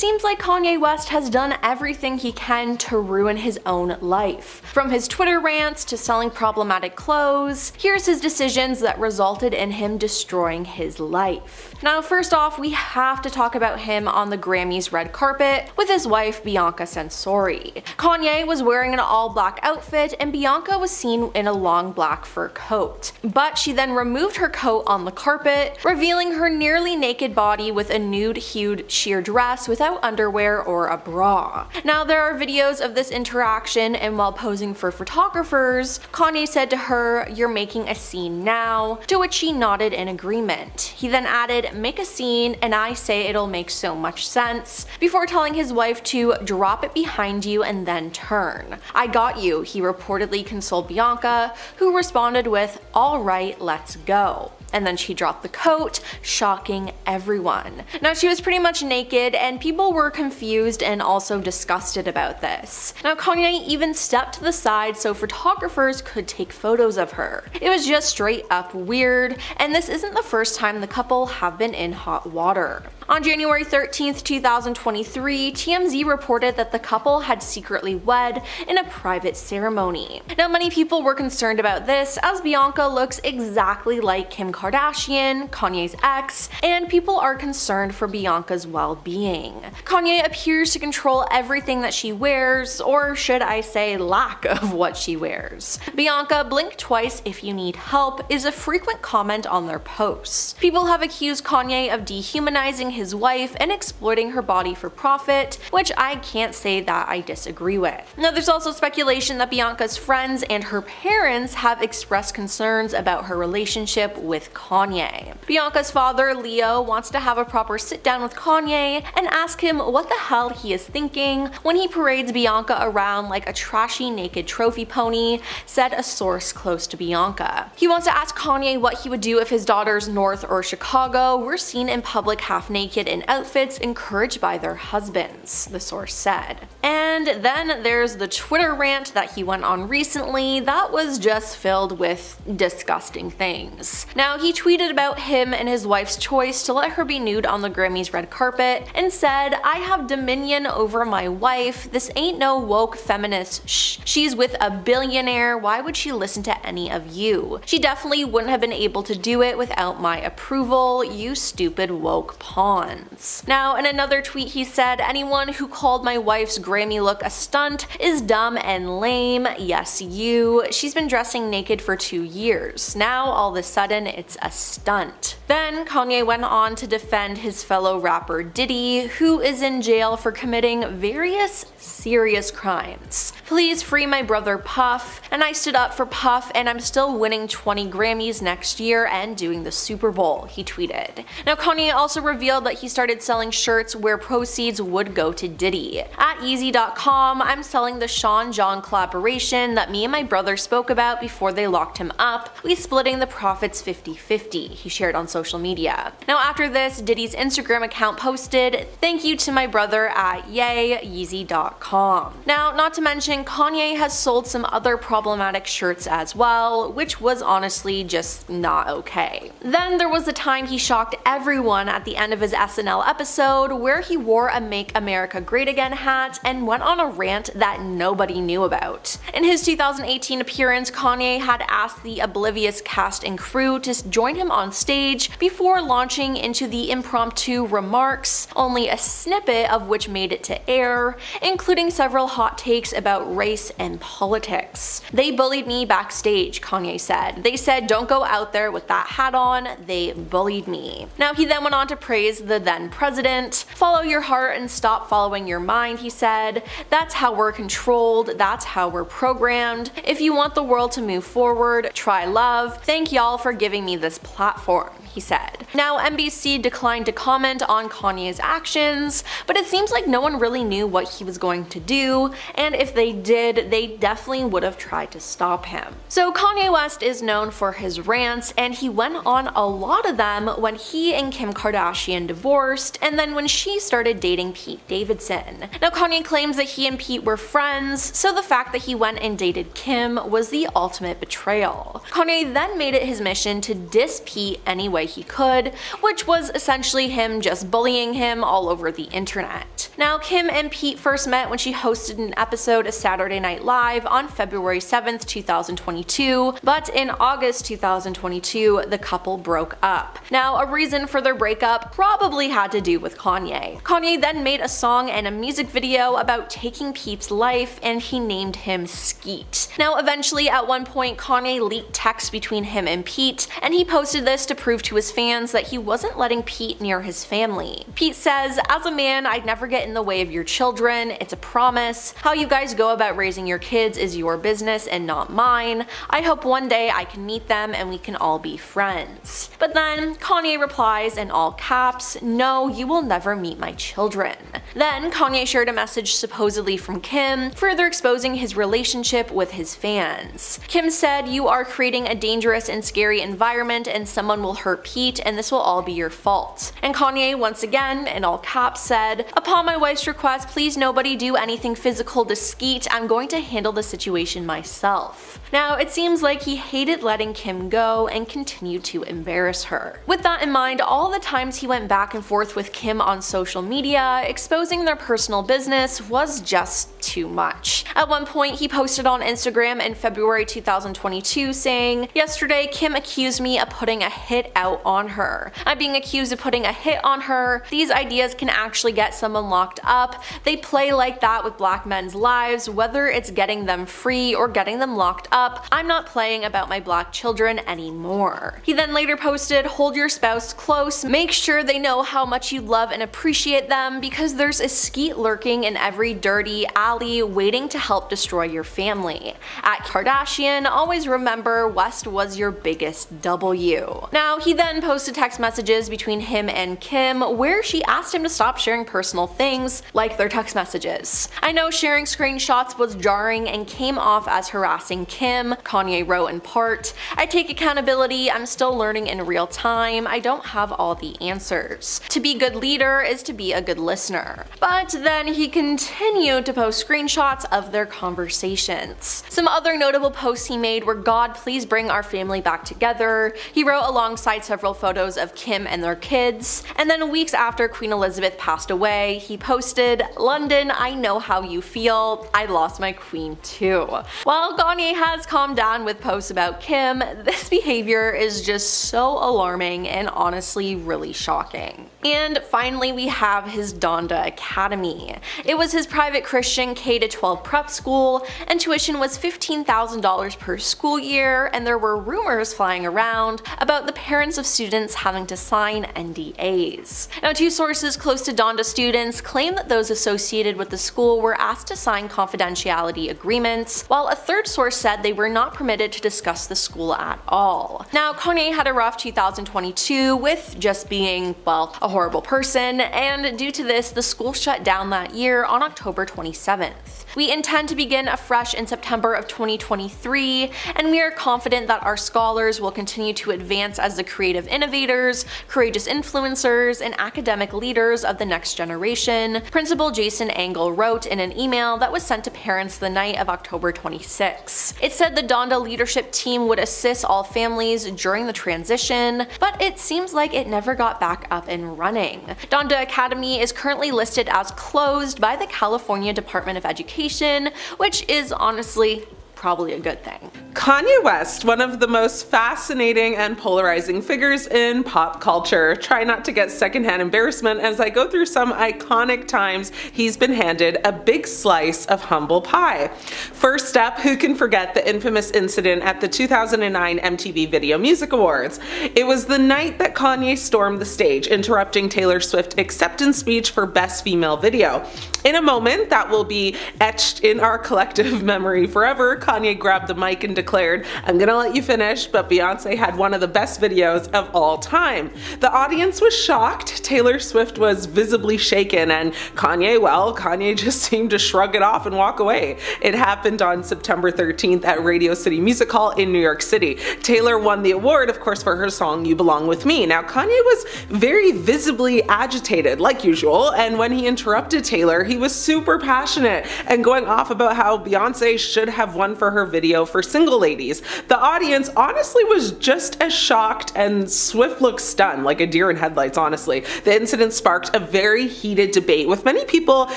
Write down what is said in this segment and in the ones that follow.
seems like Kanye West has done everything he can to ruin his own life. From his Twitter rants to selling problematic clothes, here's his decisions that resulted in him destroying his life. Now, first off, we have to talk about him on the Grammys red carpet with his wife Bianca Censori. Kanye was wearing an all-black outfit and Bianca was seen in a long black fur coat. But she then removed her coat on the carpet, revealing her nearly naked body with a nude-hued sheer dress without underwear or a bra. Now, there are videos of this interaction, and while posing for photographers, Kanye said to her, "You're making a scene now," to which she nodded in agreement. He then added, "Make a scene and I say it'll make so much sense," before telling his wife to drop it behind you and then turn. "I got you," he reportedly consoled Bianca, who responded with, "All right, let's go." And then she dropped the coat, shocking everyone. Now, she was pretty much naked and people were confused and also disgusted about this. Now, Kanye even stepped to the side so photographers could take photos of her. It was just straight up weird, and this isn't the first time the couple have been in hot water. On January 13th, 2023, TMZ reported that the couple had secretly wed in a private ceremony. Now, many people were concerned about this as Bianca looks exactly like Kim Kardashian, Kanye's ex, and people are concerned for Bianca's well-being. Kanye appears to control everything that she wears, or should I say lack of what she wears. Bianca, blink twice if you need help, is a frequent comment on their posts. People have accused Kanye of dehumanizing his wife and exploiting her body for profit, which I can't say that I disagree with. Now, there's also speculation that Bianca's friends and her parents have expressed concerns about her relationship with Kanye. Bianca's father, Leo, wants to have a proper sit down with Kanye and ask him what the hell he is thinking when he parades Bianca around like a trashy naked trophy pony, said a source close to Bianca. He wants to ask Kanye what he would do if his daughters North or Chicago were seen in public half naked in outfits encouraged by their husbands, the source said. And then there's the Twitter rant that he went on recently that was just filled with disgusting things. Now, he tweeted about him and his wife's choice to let her be nude on the Grammys red carpet and said, "I have dominion over my wife. This ain't no woke feminist shh. She's with a billionaire. Why would she listen to any of you? She definitely wouldn't have been able to do it without my approval, you stupid woke pawns." Now, in another tweet he said, "Anyone who called my wife's Grammy look a stunt is dumb and lame. Yes, you. She's been dressing naked for 2 years. Now, all of a sudden, it's a stunt." Then Kanye went on to defend his fellow rapper Diddy, who is in jail for committing various serious crimes. "Please free my brother Puff, and I stood up for Puff and I'm still winning 20 Grammys next year and doing the Super Bowl," he tweeted. Now, Kanye also revealed that he started selling shirts where proceeds would go to Diddy. "At Yeezy.com, I'm selling the Sean John collaboration that me and my brother spoke about before they locked him up. We splitting the profits 50-50, he shared on social media. Now, after this, Diddy's Instagram account posted, "Thank you to my brother at Yeezy.com. Now, not to mention, Kanye has sold some other problematic shirts as well, which was honestly just not okay. Then there was the time he shocked everyone at the end of his SNL episode where he wore a Make America Great Again hat and went on a rant that nobody knew about. In his 2018 appearance, Kanye had asked the oblivious cast and crew to join him on stage before launching into the impromptu remarks, only a snippet of which made it to air, including several hot takes about race and politics. "They bullied me backstage," Kanye said. "They said don't go out there with that hat on. They bullied me." Now, he then went on to praise the then president. "Follow your heart and stop following your mind," he said. "That's how we're controlled. That's how we're programmed. If you want the world to move forward, try love. Thank y'all for giving me this platform," he said. Now, NBC declined to comment on Kanye's actions, but it seems like no one really knew what he was going to do, and if they did, they definitely would have tried to stop him. So Kanye West is known for his rants, and he went on a lot of them when he and Kim Kardashian divorced, and then when she started dating Pete Davidson. Now, Kanye claims that he and Pete were friends, so the fact that he went and dated Kim was the ultimate betrayal. Kanye then made it his mission to diss Pete any way he could, which was essentially him just bullying him all over the internet. Now, Kim and Pete first met when she hosted an episode of Saturday Night Live on February 7th, 2022, but in August 2022, the couple broke up. Now, a reason for their breakup probably had to do with Kanye. Kanye then made a song and a music video about taking Pete's life, and he named him Skeet. Now, eventually, at one point, Kanye leaked texts between him and Pete, and he posted this to prove to his fans that he wasn't letting Pete near his family. Pete says, "As a man, I'd never get in the way of your children. It's a promise. How you guys go about raising your kids is your business and not mine. I hope one day I can meet them and we can all be friends." But then Kanye replies in all caps, "No, you will never meet my children." Then Kanye shared a message supposedly from Kim, further exposing his relationship with his fans. Kim said, "You are creating a dangerous and scary environment and someone will hurt Pete and this will all be your fault." And Kanye once again, in all caps, said, "Upon my wife's request, please nobody do anything physical to Skeet. I'm going to handle the situation myself." Now, it seems like he hated letting Kim go and continued to embarrass her. With that in mind, all the times he went back and forth with Kim on social media, exposing their personal business was just too much. At one point, he posted on Instagram in February 2022 saying, "Yesterday, Kim accused me of putting a hit out on her. I'm being accused of putting a hit on her. These ideas can actually get someone locked up. They play like that with black men's lives, whether it's getting them free or getting them locked up. I'm not playing about my black children anymore." He then later posted, "Hold your spouse close. Make sure they know how much you love and appreciate them because there's a Skeet lurking in every dirty alley waiting to help destroy your family. At Kardashian, always remember West was your biggest W." Now, he then posted text messages between him and Kim where she asked him to stop sharing personal things like their text messages. "I know sharing screenshots was jarring and came off as harassing Kim," Kanye wrote in part. "I take accountability. I'm still learning in real time. I don't have all the answers. To be a good leader is to be a good listener." But then he continued to post screenshots of their conversations. Some other notable posts he made were, "God, please bring our family back together." He wrote alongside several photos of Kim and their kids. And then weeks after Queen Elizabeth passed away, he posted, "London, I know how you feel. I lost my queen too." While Kanye has calmed down with posts about Kim, this behavior is just so alarming and honestly really shocking. And finally, we have his Donda Academy. It was his private Christian K-12 prep school, and tuition was $15,000 per school year, and there were rumors flying around about the parents of students having to sign NDAs. Now, two sources close to Donda students claim that those associated with the school were asked to sign confidentiality agreements, while a third source said they were not permitted to discuss the school at all. Now, Kanye had a rough 2022 with just being, well, a horrible person, and due to this, the school shut down that year on October 27th. We intend to begin afresh in September of 2023, and we are confident that our scholars will continue to advance as the creative innovators, courageous influencers, and academic leaders of the next generation, Principal Jason Angle wrote in an email that was sent to parents the night of October 26. It said the Donda leadership team would assist all families during the transition, but it seems like it never got back up and running. Donda Academy is currently listed as closed by the California Department of Education, which is honestly probably a good thing. Kanye West, one of the most fascinating and polarizing figures in pop culture. Try not to get secondhand embarrassment as I go through some iconic times he's been handed a big slice of humble pie. First up, who can forget the infamous incident at the 2009 MTV Video Music Awards? It was the night that Kanye stormed the stage, interrupting Taylor Swift's acceptance speech for Best Female Video. In a moment that will be etched in our collective memory forever, Kanye grabbed the mic and declared, "I'm gonna let you finish, but Beyonce had one of the best videos of all time." The audience was shocked, Taylor Swift was visibly shaken, and Kanye just seemed to shrug it off and walk away. It happened on September 13th at Radio City Music Hall in New York City. Taylor won the award, of course, for her song You Belong With Me. Now, Kanye was very visibly agitated, like usual, and when he interrupted Taylor, he was super passionate and going off about how Beyonce should have won for her video for single ladies. The audience honestly was just as shocked, and Swift looked stunned, like a deer in headlights, honestly. The incident sparked a very heated debate, with many people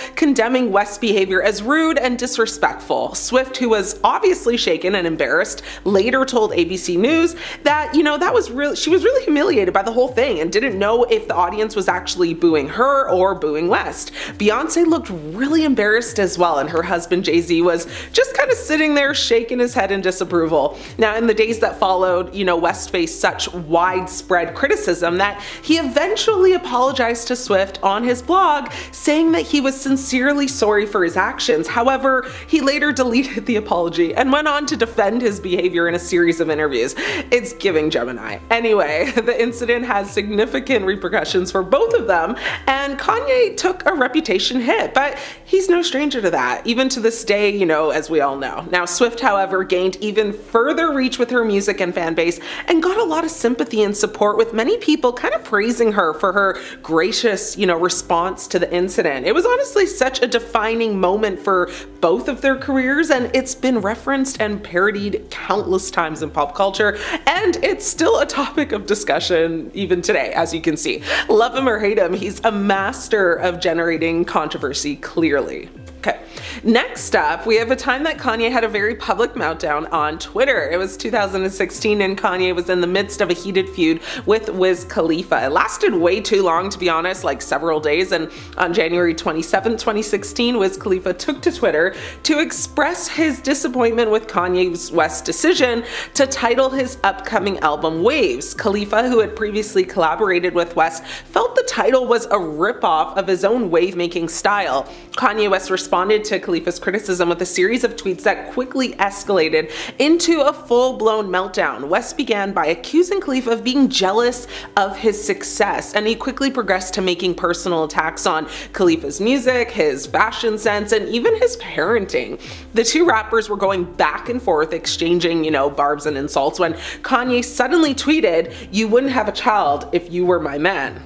condemning West's behavior as rude and disrespectful. Swift, who was obviously shaken and embarrassed, later told ABC News that, she was really humiliated by the whole thing and didn't know if the audience was actually booing her or booing West. Beyonce looked really embarrassed as well, and her husband Jay-Z was just kind of sitting there shaking his head in disapproval. Now, in the days that followed, West faced such widespread criticism that he eventually apologized to Swift on his blog, saying that he was sincerely sorry for his actions. However, he later deleted the apology and went on to defend his behavior in a series of interviews. It's giving Gemini. Anyway, the incident has significant repercussions for both of them, and Kanye took a reputation hit, but he's no stranger to that, even to this day, as we all know. Now, Swift, however, gained even further reach with her music and fan base and got a lot of sympathy and support, with many people kind of praising her for her gracious, response to the incident. It was honestly such a defining moment for both of their careers, and it's been referenced and parodied countless times in pop culture, and it's still a topic of discussion even today, as you can see. Love him or hate him, he's a master of generating controversy, clearly. Okay, next up, we have a time that Kanye had a very public meltdown on Twitter. It was 2016, and Kanye was in the midst of a heated feud with Wiz Khalifa. It lasted way too long, to be honest, like several days, and on January 27, 2016, Wiz Khalifa took to Twitter to express his disappointment with Kanye's West decision to title his upcoming album Waves. Khalifa, who had previously collaborated with West, felt the title was a ripoff of his own wave-making style. Kanye West responded to Khalifa's criticism with a series of tweets that quickly escalated into a full-blown meltdown. West began by accusing Khalifa of being jealous of his success, and he quickly progressed to making personal attacks on Khalifa's music, his fashion sense, and even his parenting. The two rappers were going back and forth, exchanging, barbs and insults, when Kanye suddenly tweeted, "You wouldn't have a child if you were my man."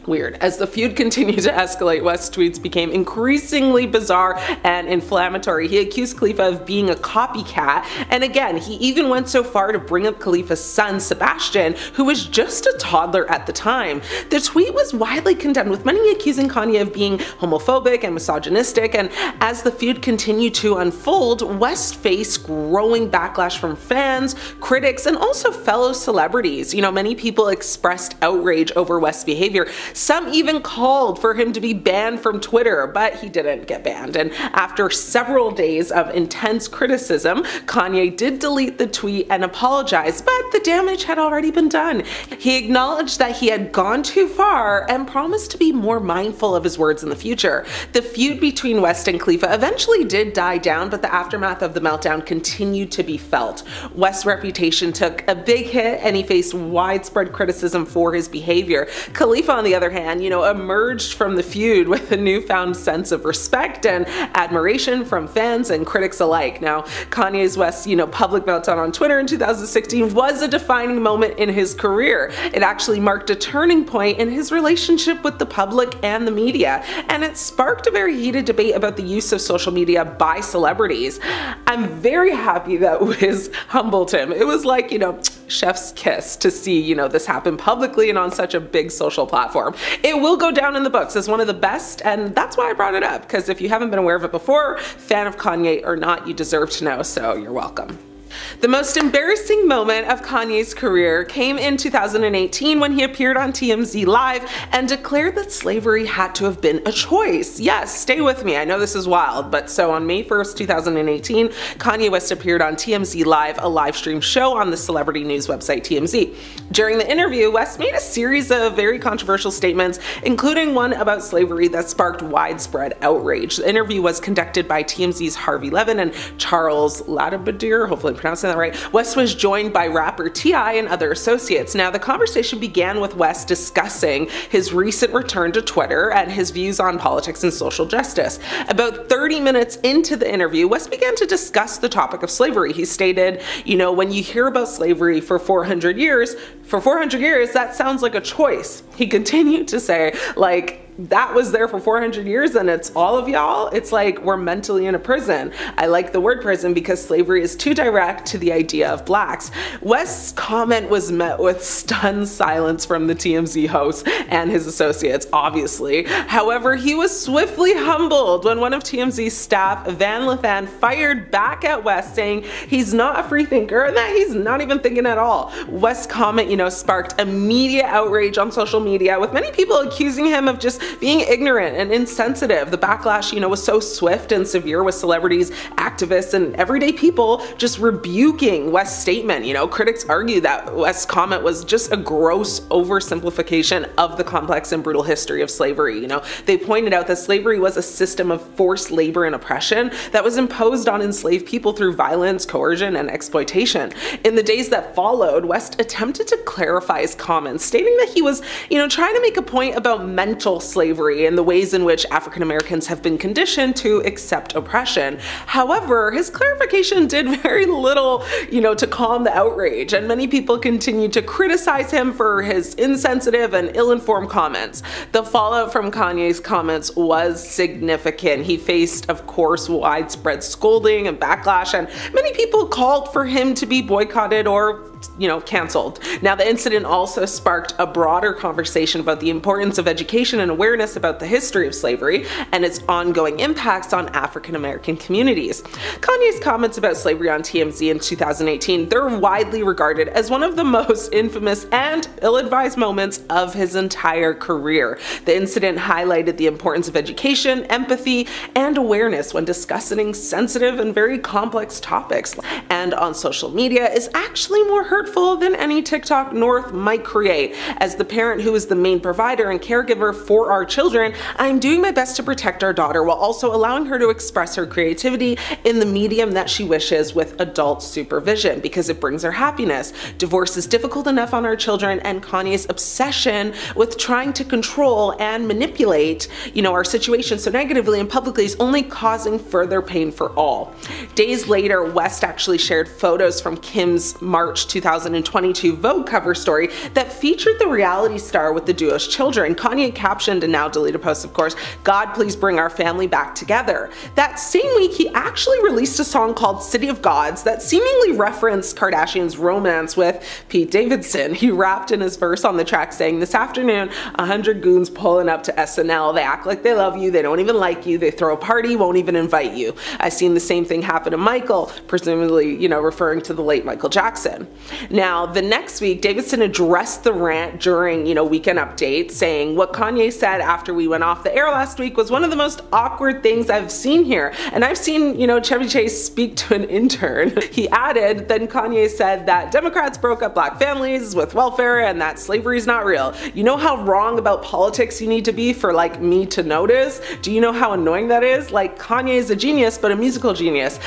Weird. As the feud continued to escalate, West's tweets became increasingly bizarre and inflammatory. He accused Khalifa of being a copycat, and again, he even went so far to bring up Khalifa's son, Sebastian, who was just a toddler at the time. The tweet was widely condemned, with many accusing Kanye of being homophobic and misogynistic, and as the feud continued to unfold, West faced growing backlash from fans, critics, and also fellow celebrities. Many people expressed outrage over West's behavior. Some even called for him to be banned from Twitter, but he didn't get banned. And after several days of intense criticism, Kanye did delete the tweet and apologize, but the damage had already been done. He acknowledged that he had gone too far and promised to be more mindful of his words in the future. The feud between West and Khalifa eventually did die down, but the aftermath of the meltdown continued to be felt. West's reputation took a big hit, and he faced widespread criticism for his behavior. Khalifa, on the other hand, emerged from the feud with a newfound sense of respect and admiration from fans and critics alike. Now, Kanye's West, public meltdown on Twitter in 2016 was a defining moment in his career. It actually marked a turning point in his relationship with the public and the media, and it sparked a very heated debate about the use of social media by celebrities. I'm very happy that Wiz humbled him. It was like, chef's kiss to see, this happen publicly and on such a big social platform. It will go down in the books as one of the best, and that's why I brought it up, because if you haven't been aware of it before, fan of Kanye or not, you deserve to know, so you're welcome. The most embarrassing moment of Kanye's career came in 2018 when he appeared on TMZ Live and declared that slavery had to have been a choice. Yes, stay with me, I know this is wild, but so on May 1st, 2018, Kanye West appeared on TMZ Live, a live stream show on the celebrity news website TMZ. During the interview, West made a series of very controversial statements, including one about slavery that sparked widespread outrage. The interview was conducted by TMZ's Harvey Levin and Charles Lathan, hopefully I'm pronouncing that right. West was joined by rapper T.I. and other associates. Now, the conversation began with West discussing his recent return to Twitter and his views on politics and social justice. About 30 minutes into the interview, West began to discuss the topic of slavery. He stated, when you hear about slavery for 400 years, that sounds like a choice. He continued to say, that was there for 400 years and it's all of y'all, it's like we're mentally in a prison. I like the word prison because slavery is too direct to the idea of blacks. West's comment was met with stunned silence from the TMZ host and his associates, obviously. However, he was swiftly humbled when one of TMZ's staff, Lathan, fired back at West, saying he's not a free thinker and that he's not even thinking at all. West's comment, sparked immediate outrage on social media, with many people accusing him of just being ignorant and insensitive. The backlash, was so swift and severe, with celebrities, activists, and everyday people just rebuking West's statement. Critics argue that West's comment was just a gross oversimplification of the complex and brutal history of slavery. They pointed out that slavery was a system of forced labor and oppression that was imposed on enslaved people through violence, coercion, and exploitation. In the days that followed, West attempted to clarify his comments, stating that he was, trying to make a point about mental slavery and the ways in which African Americans have been conditioned to accept oppression. However, his clarification did very little, to calm the outrage, and many people continued to criticize him for his insensitive and ill-informed comments. The fallout from Kanye's comments was significant. He faced, of course, widespread scolding and backlash, and many people called for him to be boycotted or canceled. Now, the incident also sparked a broader conversation about the importance of education and awareness about the history of slavery and its ongoing impacts on African American communities. Kanye's comments about slavery on TMZ in 2018, they're widely regarded as one of the most infamous and ill-advised moments of his entire career. The incident highlighted the importance of education, empathy, and awareness when discussing sensitive and very complex topics, and on social media is actually more hurtful than any TikTok North might create. As the parent who is the main provider and caregiver for our children, I'm doing my best to protect our daughter while also allowing her to express her creativity in the medium that she wishes with adult supervision, because it brings her happiness. Divorce is difficult enough on our children, and Kanye's obsession with trying to control and manipulate, our situation so negatively and publicly is only causing further pain for all. Days later, West actually shared photos from Kim's March 2022 Vogue cover story that featured the reality star with the duo's children. Kanye captioned, and now deleted post, of course, "God, please bring our family back together." That same week, he actually released a song called City of Gods that seemingly referenced Kardashian's romance with Pete Davidson. He rapped in his verse on the track saying, "This afternoon, 100 goons pulling up to SNL. They act like they love you. They don't even like you. They throw a party, won't even invite you. I've seen the same thing happen to Michael," presumably, referring to the late Michael Jackson. Now, the next week, Davidson addressed the rant during, Weekend Update, saying, "What Kanye said after we went off the air last week was one of the most awkward things I've seen here. And I've seen, Chevy Chase speak to an intern." He added, then Kanye said that Democrats broke up black families with welfare and that slavery is not real. You know how wrong about politics you need to be for, me to notice? Do you know how annoying that is? Kanye is a genius, but a musical genius.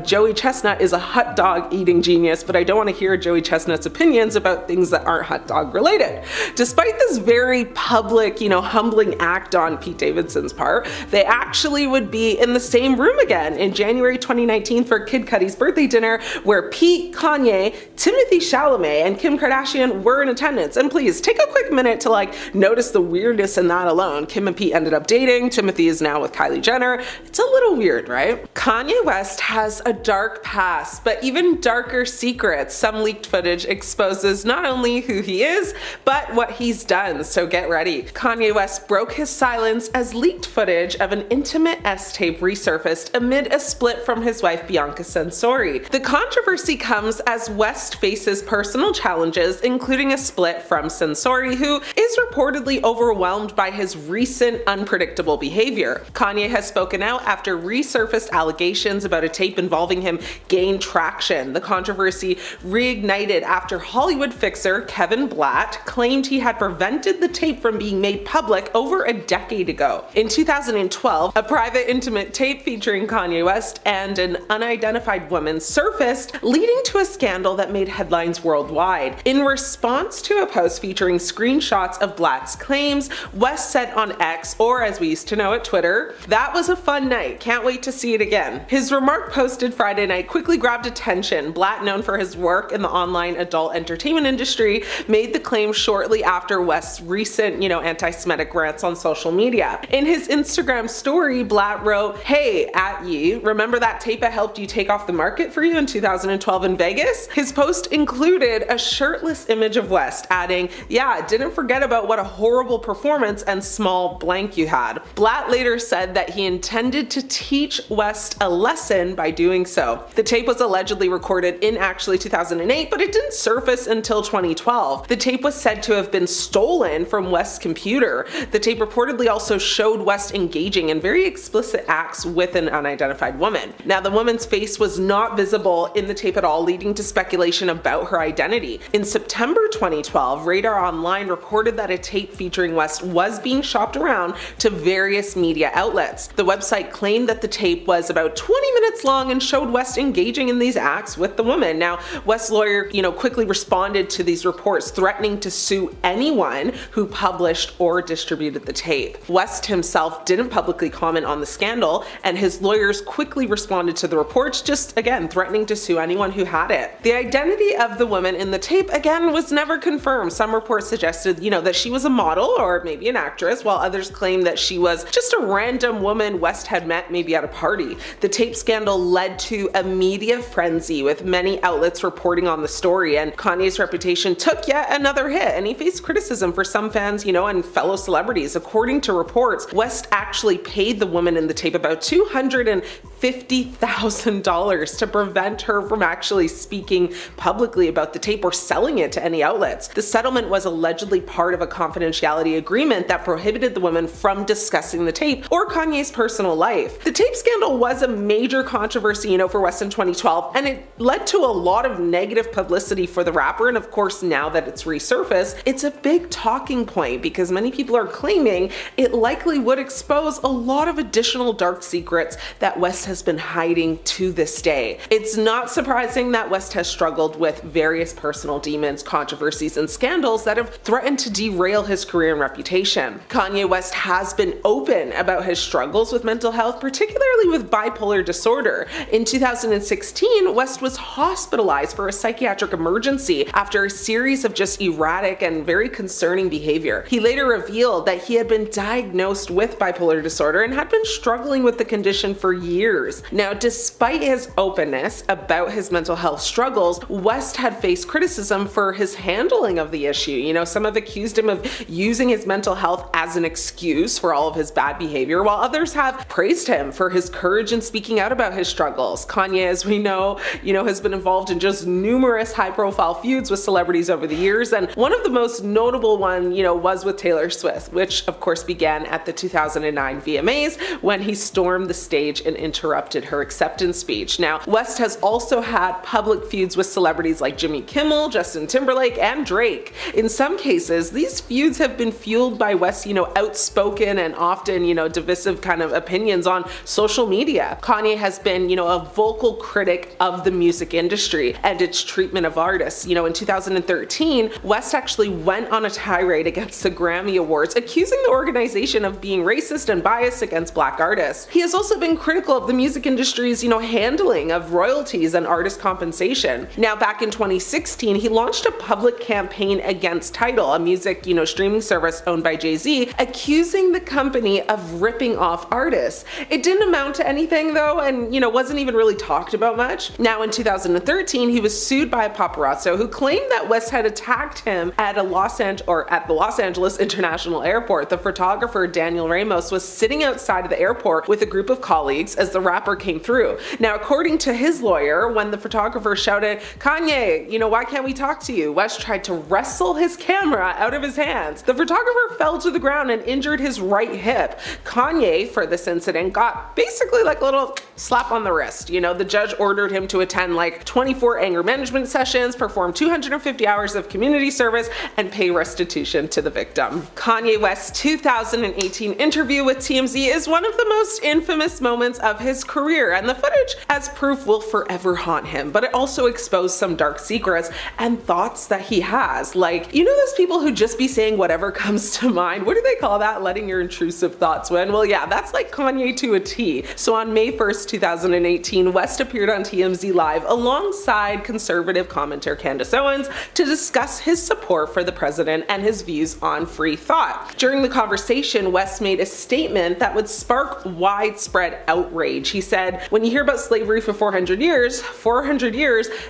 Joey Chestnut is a hot dog eating genius, but I don't want to hear Joey Chestnut's opinions about things that aren't hot dog related. Despite this very public, humbling act on Pete Davidson's part, they actually would be in the same room again in January 2019 for Kid Cudi's birthday dinner, where Pete, Kanye, Timothée Chalamet, and Kim Kardashian were in attendance. And please take a quick minute to notice the weirdness in that alone. Kim and Pete ended up dating. Timothy is now with Kylie Jenner. It's a little weird, right? Kanye West has a dark past, but even darker secrets. Some leaked footage exposes not only who he is, but what he's done, so get ready. Kanye West broke his silence as leaked footage of an intimate S-tape resurfaced amid a split from his wife Bianca Censori. The controversy comes as West faces personal challenges, including a split from Censori, who is reportedly overwhelmed by his recent unpredictable behavior. Kanye has spoken out after resurfaced allegations about a tape involving him gained traction. The controversy reignited after Hollywood fixer Kevin Blatt claimed he had prevented the tape from being made public over a decade ago. In 2012, a private intimate tape featuring Kanye West and an unidentified woman surfaced, leading to a scandal that made headlines worldwide. In response to a post featuring screenshots of Blatt's claims, West said on X, or as we used to know it, Twitter, "That was a fun night, can't wait to see it again." His remark posted Friday night quickly grabbed attention. Blatt, known for his work in the online adult entertainment industry, made the claim shortly after West's recent, anti-Semitic rants on social media. In his Instagram story, Blatt wrote, "Hey, at ye, remember that tape I helped you take off the market for you in 2012 in Vegas?" His post included a shirtless image of West, adding, "Yeah, didn't forget about what a horrible performance and small blank you had." Blatt later said that he intended to teach West a lesson by doing so. The tape was allegedly recorded in actually 2008, but it didn't surface until 2012. The tape was said to have been stolen from West's computer. The tape reportedly also showed West engaging in very explicit acts with an unidentified woman. Now, the woman's face was not visible in the tape at all, leading to speculation about her identity. In September 2012, Radar Online reported that a tape featuring West was being shopped around to various media outlets. The website claimed that the tape was about 20 minutes long and showed West engaging in these acts with the woman. Now, West's lawyer, quickly responded to these reports, threatening to sue anyone who published or distributed the tape. West himself didn't publicly comment on the scandal, and his lawyers quickly responded to the reports, just again threatening to sue anyone who had it. The identity of the woman in the tape again was never confirmed. Some reports suggested, that she was a model or maybe an actress, while others claimed that she was just a random woman West had met maybe at a party. The tape scandal led to a media frenzy, with many outlets reporting on the story, and Kanye's reputation took yet another hit, and he faced criticism for some fans, and fellow celebrities. According to reports, West actually paid the woman in the tape about $250,000 to prevent her from actually speaking publicly about the tape or selling it to any outlets. The settlement was allegedly part of a confidentiality agreement that prohibited the woman from discussing the tape or Kanye's personal life. The tape scandal was a major controversy, for West in 2012, and it led to a lot of negative publicity for the rapper. And of course, now that it's resurfaced, it's a big talking point because many people are claiming it likely would expose a lot of additional dark secrets that West has been hiding to this day. It's not surprising that West has struggled with various personal demons, controversies, and scandals that have threatened to derail his career and reputation. Kanye West has been open about his struggles with mental health, particularly with bipolar disorder. In 2016, West was hospitalized for a psychiatric emergency after a series of just erratic and very concerning behavior. He later revealed that he had been diagnosed with bipolar disorder and had been struggling with the condition for years. Now, despite his openness about his mental health struggles, West had faced criticism for his handling of the issue. Some have accused him of using his mental health as an excuse for all of his bad behavior, while others have praised him for his courage in speaking out about his struggles. Kanye, as we know, has been involved in just numerous high-profile feuds with celebrities over the years, and one of the most notable one, was with Taylor Swift, which of course began at the 2009 VMAs when he stormed the stage and interrupted her acceptance speech. Now, West has also had public feuds with celebrities like Jimmy Kimmel, Justin Timberlake, and Drake. In some cases, these feuds have been fueled by West's, outspoken and often, divisive kind of opinions on social media. Kanye has been, a vocal critic of the music industry and its treatment of artists. In 2013, West actually went on a tirade against the Grammy Awards, accusing the organization of being racist and biased against black artists. He has also been critical of the music industry's, handling of royalties and artist compensation. Now, back in 2016, he launched a public campaign against Tidal, a music, streaming service owned by Jay-Z, accusing the company of ripping off artists. It didn't amount to anything though, and wasn't even really talked about much. Now, in 2013, he was sued by a paparazzo who claimed that West had attacked him at the Los Angeles International Airport. The photographer Daniel Ramos was sitting outside of the airport with a group of colleagues as the rapper came through. Now, according to his lawyer, when the photographer shouted, "Kanye, why can't we talk to you?" West tried to wrestle his camera out of his hands. The photographer fell to the ground and injured his right hip. Kanye, for this incident, got basically like a little slap on the wrist. The judge ordered him to attend like 24 anger management sessions, perform 250 hours of community service, and pay restitution to the victim. Kanye West's 2018 interview with TMZ is one of the most infamous moments of his career, and the footage as proof will forever haunt him, but it also exposed some dark secrets and thoughts that he has. Like, those people who just be saying whatever comes to mind? What do they call that? Letting your intrusive thoughts win? Well, yeah, that's like Kanye to a T. So on May 1st, 2018, West appeared on TMZ Live alongside conservative conservative commenter Candace Owens to discuss his support for the president and his views on free thought. During the conversation, West made a statement that would spark widespread outrage. He said, "When you hear about slavery for 400 years,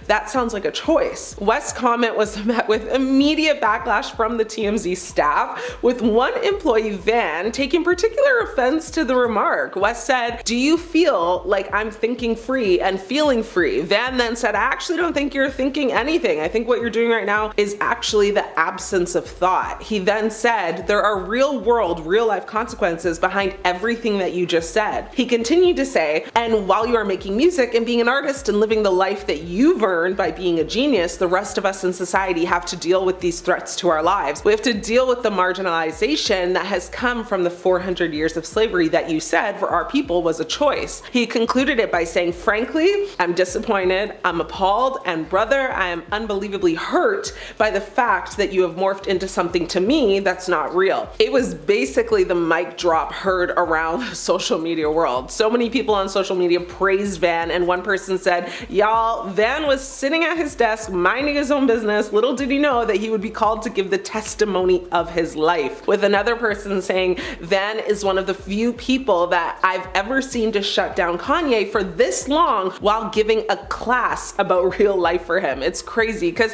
that sounds like a choice." West's comment was met with immediate backlash from the TMZ staff, with one employee, Van, taking particular offense to the remark. West said, "Do you feel like I'm thinking free and feeling free?" Van then said, "I actually don't think you're thinking anything. I think what you're doing right now is actually the absence of thought." He then said, "There are real world, real life consequences behind everything that you just said." He continued to say, "And while you are making music and being an artist and living the life that you've earned by being a genius, the rest of us in society have to deal with these threats to our lives. We have to deal with the marginalization that has come from the 400 years of slavery that you said for our people was a choice." He concluded it by saying, "Frankly, I'm disappointed, I'm appalled, and brother, I am unbelievably hurt by the fact that you have morphed into something to me that's not real." It was basically the mic drop heard around the social media world. So many people on social media praised Van, and one person said, "Y'all, Van was sitting at his desk minding his own business. Little did he know that he would be called to give the testimony of his life." With another person saying, "Van is one of the few people that I've ever seen to shut down Kanye for this long while giving a class about real life for him." It's crazy because,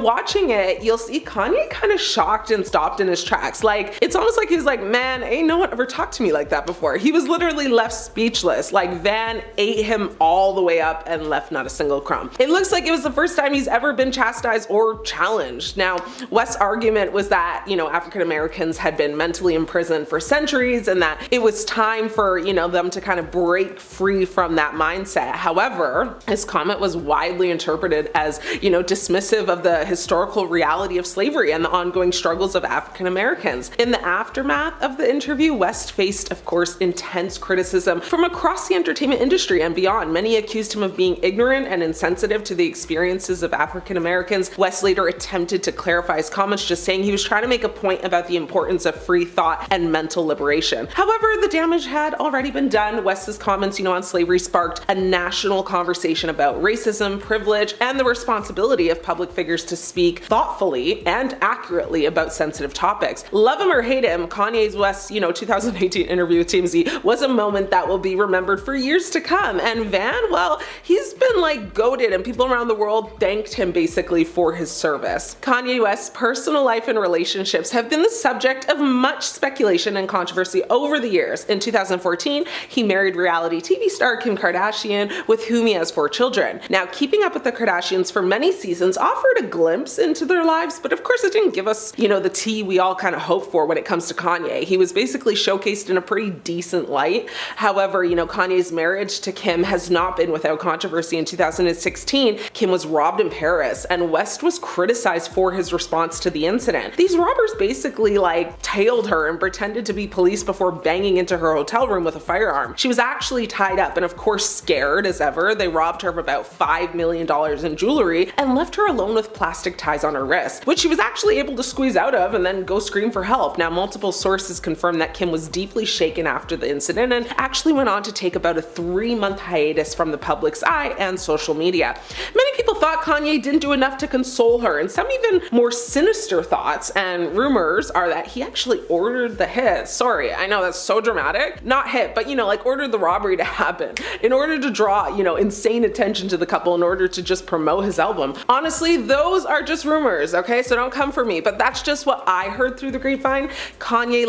watching it, you'll see Kanye kind of shocked and stopped in his tracks. Like, it's almost like he was like, "Man, ain't no one ever talked to me like that before." He was literally left speechless. Like, Van ate him all the way up and left not a single crumb. It looks like it was the first time he's ever been chastised or challenged. Now, West's argument was that, African Americans had been mentally imprisoned for centuries and that it was time for, them to kind of break free from that mindset. However, his comment was widely interpreted as, dismissive of the historical reality of slavery and the ongoing struggles of African Americans. In the aftermath of the interview, West faced, of course, intense criticism from across the entertainment industry and beyond. Many accused him of being ignorant and insensitive to the experiences of African Americans. West later attempted to clarify his comments, just saying he was trying to make a point about the importance of free thought and mental liberation. However, the damage had already been done. West's comments, on slavery sparked a national conversation about racism, privilege, and the responsibility of public figures to speak thoughtfully and accurately about sensitive topics. Love him or hate him, Kanye's West, 2018 interview with TMZ was a moment that will be remembered for years to come. And Van, well, he's been like goated, and people around the world thanked him basically for his service. Kanye West's personal life and relationships have been the subject of much speculation and controversy over the years. In 2014, he married reality TV star Kim Kardashian, with whom he has 4 children. Now, Keeping Up with the Kardashians for many seasons offered a glimpse into their lives, but of course it didn't give us, the tea we all kind of hope for when it comes to Kanye. He was basically showcased in a pretty decent light. However, Kanye's marriage to Kim has not been without controversy. In 2016, Kim was robbed in Paris, and West was criticized for his response to the incident. These robbers basically tailed her and pretended to be police before banging into her hotel room with a firearm. She was actually tied up and of course scared as ever. They robbed her of about $5 million in jewelry and left her alone with plastic ties on her wrist, which she was actually able to squeeze out of and then go scream for help. Now, multiple sources confirmed that Kim was deeply shaken after the incident and actually went on to take about a 3-month hiatus from the public's eye and social media. Many people thought Kanye didn't do enough to console her, and some even more sinister thoughts and rumors are that he actually ordered the hit. Sorry, I know that's so dramatic. Not hit, but ordered the robbery to happen in order to draw, insane attention to the couple in order to just promote his album. Honestly, those are just rumors, okay? So don't come for me, but that's just what I heard through the grapevine. Kanye,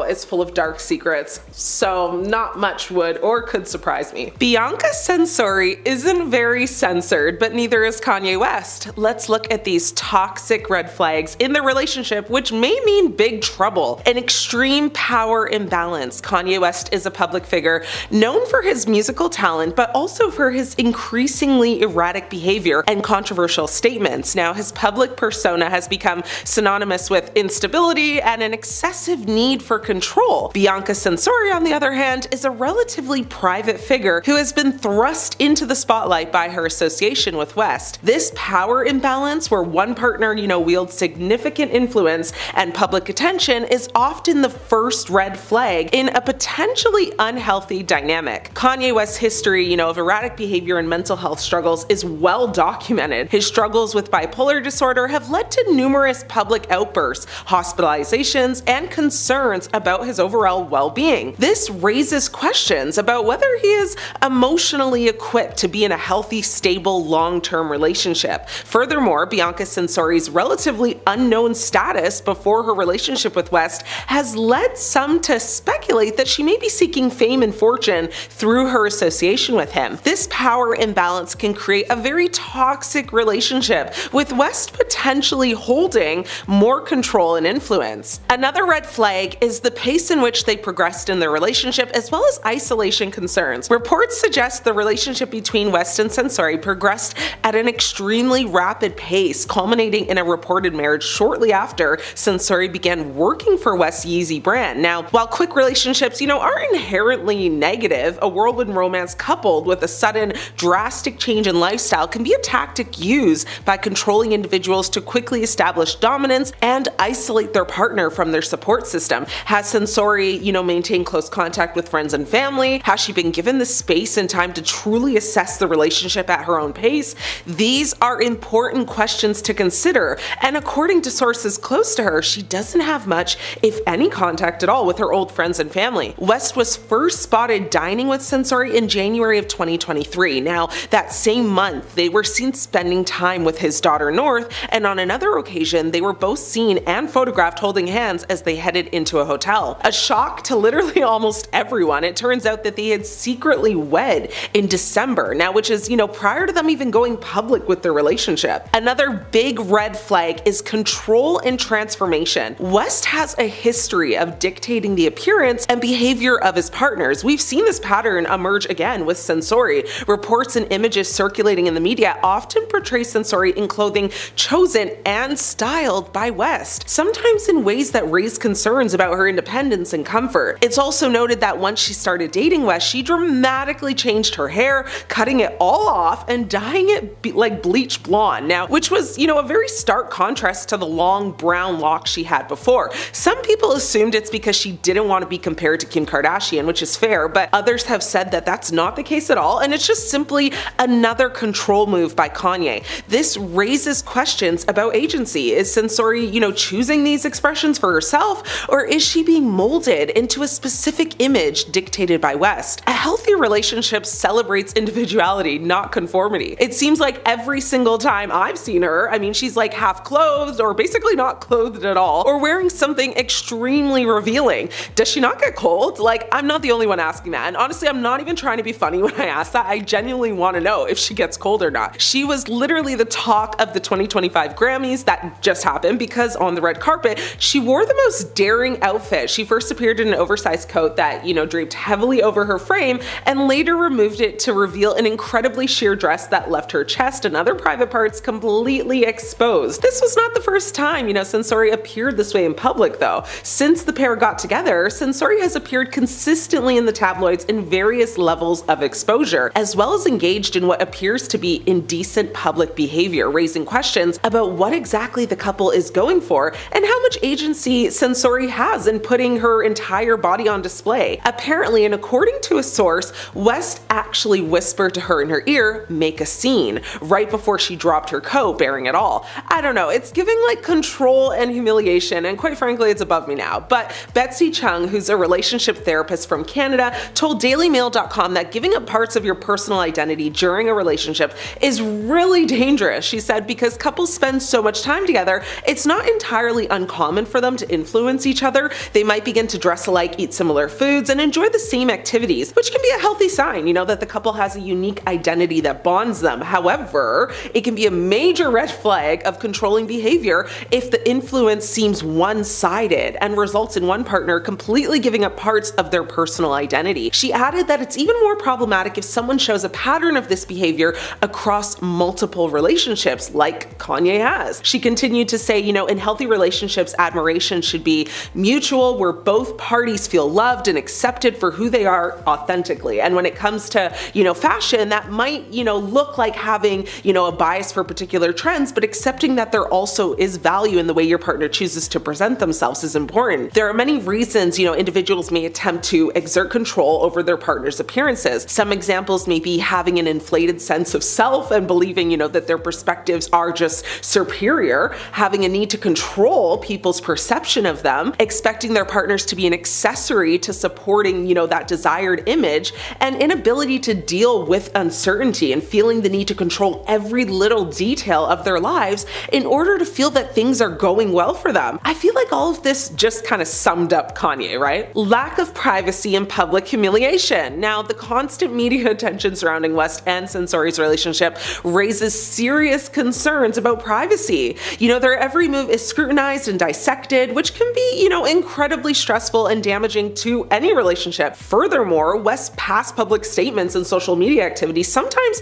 is full of dark secrets, so not much would or could surprise me. Bianca Censori isn't very censored, but neither is Kanye West. Let's look at these toxic red flags in their relationship, which may mean big trouble. An extreme power imbalance. Kanye West is a public figure known for his musical talent, but also for his increasingly erratic behavior and controversial statements. Now, his public persona has become synonymous with instability and an excessive need for control. Bianca Censori, on the other hand, is a relatively private figure who has been thrust into the spotlight by her association with West. This power imbalance, where one partner, wields significant influence and public attention, is often the first red flag in a potentially unhealthy dynamic. Kanye West's history, of erratic behavior and mental health struggles is well documented. His struggles with bipolar disorder have led to numerous public outbursts, hospitalizations, and concerns about his overall well-being. This raises questions about whether he is emotionally equipped to be in a healthy, stable, long-term relationship. Furthermore, Bianca Censori's relatively unknown status before her relationship with West has led some to speculate that she may be seeking fame and fortune through her association with him. This power imbalance can create a very toxic relationship, with West potentially holding more control and influence. Another red flag is the pace in which they progressed in their relationship, as well as isolation concerns. Reports suggest the relationship between West and Censori progressed at an extremely rapid pace, culminating in a reported marriage shortly after Censori began working for West's Yeezy brand. Now, while quick relationships, aren't inherently negative, a whirlwind romance coupled with a sudden, drastic change in lifestyle can be a tactic used by controlling individuals to quickly establish dominance and isolate their partner from their support system. Has Censori, maintained close contact with friends and family? Has she been given the space and time to truly assess the relationship at her own pace? These are important questions to consider, and according to sources close to her, she doesn't have much, if any, contact at all with her old friends and family. West was first spotted dining with Censori in January of 2023. Now, that same month, they were seen spending time with his daughter North, and on another occasion, they were both seen and photographed holding hands as they headed into a hotel. A shock to literally almost everyone. It turns out that they had secretly wed in December, now, which is, prior to them even going public with their relationship. Another big red flag is control and transformation. West has a history of dictating the appearance and behavior of his partners. We've seen this pattern emerge again with Censori. Reports and images circulating in the media often portray Censori in clothing chosen and styled by West, sometimes in ways that raise concerns about her independence and comfort. It's also noted that once she started dating West, she dramatically changed her hair, cutting it all off and dyeing it like bleach blonde, now, which was, a very stark contrast to the long brown locks she had before. Some people assumed it's because she didn't want to be compared to Kim Kardashian, which is fair, but others have said that that's not the case at all, and it's just simply another control move by Kanye. This raises questions about agency. Is Censori, choosing these expressions for herself, or is she being molded into a specific image dictated by West? A healthy relationship celebrates individuality, not conformity. It seems like every single time I've seen her, she's like half clothed or basically not clothed at all, or wearing something extremely revealing. Does she not get cold? I'm not the only one asking that, and honestly, I'm not even trying to be funny when I ask that. I genuinely want to know if she gets cold or not. She was literally the talk of the 2025 Grammys that just happened because on the red carpet, she wore the most daring outfit. She first appeared in an oversized coat that, draped heavily over her frame, and later removed it to reveal an incredibly sheer dress that left her chest and other private parts completely exposed. This was not the first time, Censori appeared this way in public, though. Since the pair got together, Censori has appeared consistently in the tabloids in various levels of exposure, as well as engaged in what appears to be indecent public behavior, raising questions about what exactly the couple is going for and how much agency Censori has in putting her entire body on display. Apparently, and according to a source, West actually whispered to her in her ear, "Make a scene," right before she dropped her coat, bearing it all. I don't know, it's giving control and humiliation, and quite frankly, it's above me now. But Betsy Chung, who's a relationship therapist from Canada, told dailymail.com that giving up parts of your personal identity during a relationship is really dangerous. She said, because couples spend so much time together, it's not entirely uncommon for them to influence each other. They might begin to dress alike, eat similar foods, and enjoy the same activities, which can be a healthy sign, that the couple has a unique identity that bonds them. However, it can be a major red flag of controlling behavior if the influence seems one-sided and results in one partner completely giving up parts of their personal identity. She added that it's even more problematic if someone shows a pattern of this behavior across multiple relationships, like Kanye has. She continued to say, in healthy relationships, admiration should be mutual, where both parties feel loved and accepted for who they are authentically. And when it comes to, fashion, that might, look like having, a bias for particular trends, but accepting that there also is value in the way your partner chooses to present themselves is important. There are many reasons, individuals may attempt to exert control over their partner's appearances. Some examples may be having an inflated sense of self and believing, that their perspectives are just superior, having a need to control people's perception of them, expecting their partners to be an accessory to supporting, that desired image, and inability to deal with uncertainty and feeling the need to control every little detail of their lives in order to feel that things are going well for them. I feel like all of this just kind of summed up Kanye, right? Lack of privacy and public humiliation. Now, the constant media attention surrounding West and Censori's relationship raises serious concerns about privacy. Their every move is scrutinized and dissected, which can be, incredibly stressful and damaging to any relationship. Furthermore, West's past public statements and social media activities, sometimes,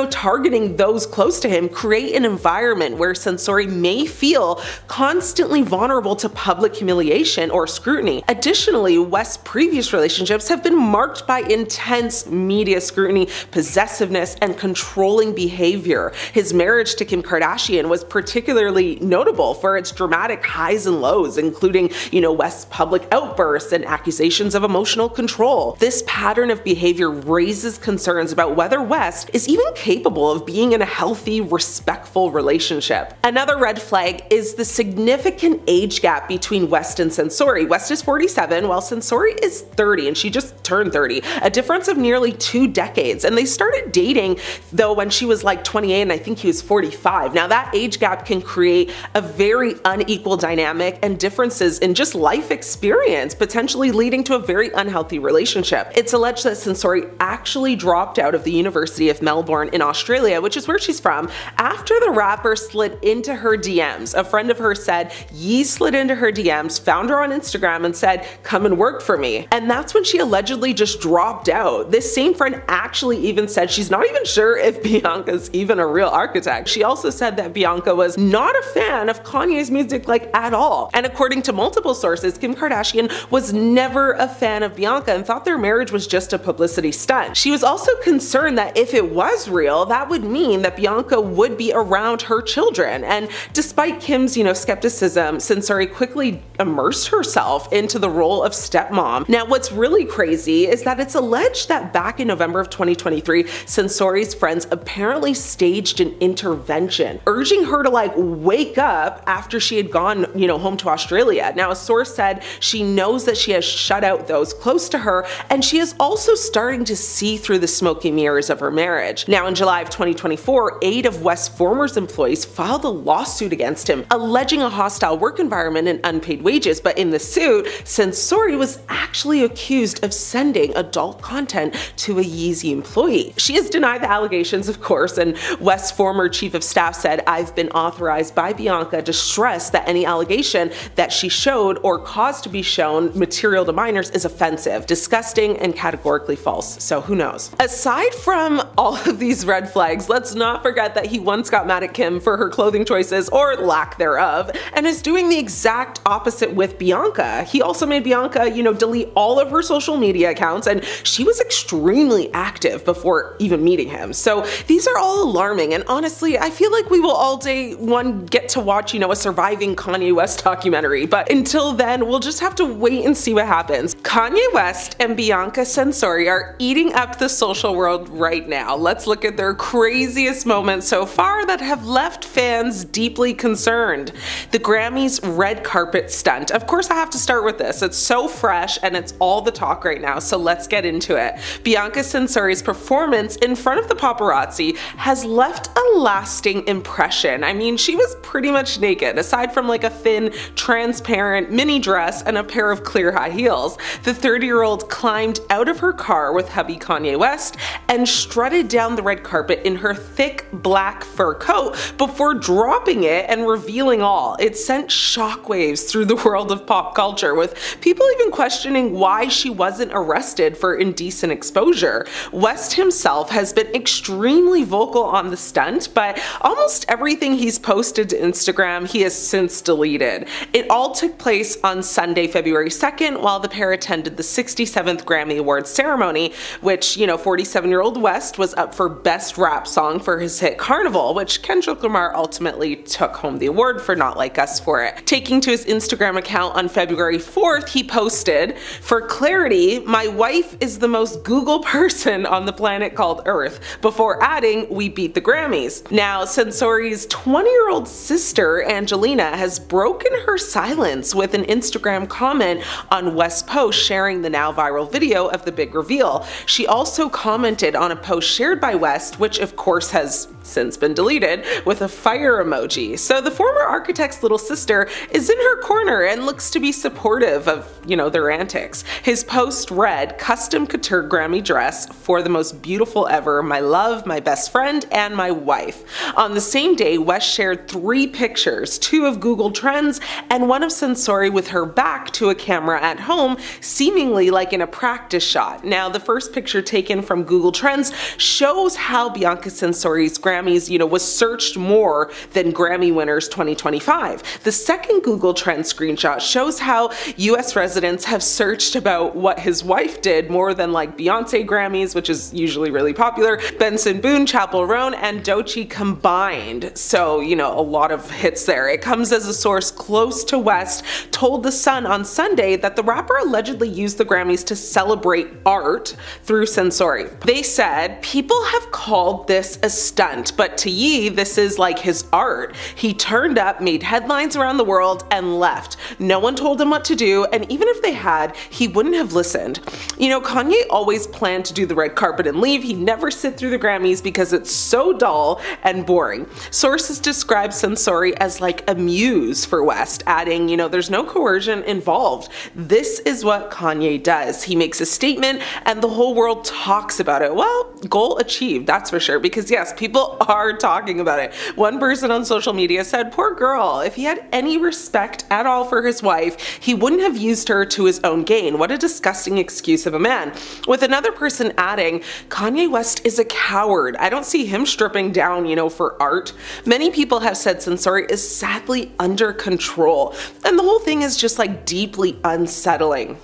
targeting those close to him, create an environment where Censori may feel constantly vulnerable to public humiliation or scrutiny. Additionally, West's previous relationships have been marked by intense media scrutiny, possessiveness, and controlling behavior. His marriage to Kim Kardashian was particularly notable for its dramatic highs and lows, including, West's public outbursts and accusations of emotional control. This pattern of behavior raises concerns about whether West is even capable of being in a healthy, respectful relationship. Another red flag is the significant age gap between West and Censori. West is 47, while Censori is 30, and she just turned 30, a difference of nearly 2 decades. And they started dating, though, when she was like 28, and I think he was 45. Now, that age gap can create a very unequal dynamic and differences in just life experience, potentially leading to a very unhealthy relationship. It's alleged that Censori actually dropped out of the University of Melbourne in Australia, which is where she's from, after the rapper slid into her DMs. A friend of hers said Ye slid into her DMs, found her on Instagram, and said, "Come and work for me." And that's when she allegedly just dropped out. This same friend actually even said she's not even sure if Bianca's even a real architect. She also said that Bianca was not a fan of Kanye's music at all. And according to multiple sources, Kim Kardashian was never a fan of Bianca and thought their marriage was just a publicity stunt. She was also concerned that if it was real, that would mean that Bianca would be around her children. And despite Kim's, skepticism, Censori quickly immersed herself into the role of stepmom. Now, what's really crazy is that it's alleged that back in November of 2023, Censori's friends apparently staged an intervention, urging her to wake up after she had gone, home to Australia. Now, a source said she knows that she has shut out those close to her, and she is also starting to see through the smoky mirrors of her marriage. Now, in July of 2024, 8 of West's former employees filed a lawsuit against him, alleging a hostile work environment and unpaid wages. But in the suit, Censori was actually accused of sending adult content to a Yeezy employee. She has denied the allegations, of course, and West's former chief of staff said, "I've been authorized by Bianca to stress that any allegation that she showed or caused to be shown material to minors is offensive, disgusting, and categorically false." So who knows? Aside from all of these red flags, let's not forget that he once got mad at Kim for her clothing choices, or lack thereof, and is doing the exact opposite with Bianca. He also made Bianca, delete all of her social media accounts, and she was extremely active before even meeting him. So these are all alarming, and honestly, I feel like we will all day one get to watch, a surviving Kanye West documentary, but until then, we'll just have to wait and see what happens. Kanye West and Bianca Censori are eating up the social world right now. Let's look at their craziest moments so far that have left fans deeply concerned. The Grammys red carpet stunt. Of course, I have to start with this. It's so fresh and it's all the talk right now, so let's get into it. Bianca Censori's performance in front of the paparazzi has left a lasting impression. I mean, she was pretty much naked, aside from a thin, transparent mini dress and a pair of clear high heels. The 30-year-old climbed out of her car with hubby Kanye West and strutted down the red carpet in her thick black fur coat before dropping it and revealing all. It sent shockwaves through the world of pop culture, with people even questioning why she wasn't arrested for indecent exposure. West himself has been extremely vocal on the stunt, but almost everything he's posted to Instagram he has since deleted. It all took place on Sunday, February 2nd, while the pair attended the 67th Grammy Awards ceremony, which, 47-year-old West was up for Best Rap Song for his hit Carnival, which Kendrick Lamar ultimately took home the award for Not Like Us for it. Taking to his Instagram account on February 4th, he posted, "For clarity, my wife is the most Google person on the planet called Earth," before adding, "We beat the Grammys." Now, Censori's 20-year-old sister, Angelina, has broken her silence with an Instagram comment on West's post sharing the now viral video of the big reveal. She also commented on a post shared by West, which of course has since been deleted, with a fire emoji. So the former architect's little sister is in her corner and looks to be supportive of, their antics. His post read, "Custom couture Grammy dress for the most beautiful ever, my love, my best friend, and my wife." On the same day, West shared 3 pictures, 2 of Google Trends and one of Censori with her back to a camera at home, seemingly like in a practice shot. Now, the first picture taken from Google Trends shows how Bianca Censori's Grammys, was searched more than Grammy winners 2025. The second Google Trends screenshot shows how US residents have searched about what his wife did more than like Beyonce Grammys, which is usually really popular, Benson Boone, Chappell Roan, and Doechii combined. So, a lot of hits there. It comes as a source close to West told The Sun on Sunday that the rapper allegedly used the Grammys to celebrate art through Censori. They said, "People have called this a stunt, but to Ye, this is like his art. He turned up, made headlines around the world, and left. No one told him what to do, and even if they had, he wouldn't have listened." Kanye always planned to do the red carpet and leave. He'd never sit through the Grammys because it's so dull and boring. Sources describe Censori as like a muse for West, adding, there's no coercion involved. This is what Kanye does. He makes a statement and the whole world talks about it. Well, goal achieved, that's for sure, because yes, people are talking about it. One person on social media said, "Poor girl, if he had any respect at all for his wife, he wouldn't have used her to his own gain. What a disgusting excuse of a man." With another person adding, "Kanye West is a coward. I don't see him stripping down, for art." Many people have said Censori is sadly under control, and the whole thing is just like deeply unsettling.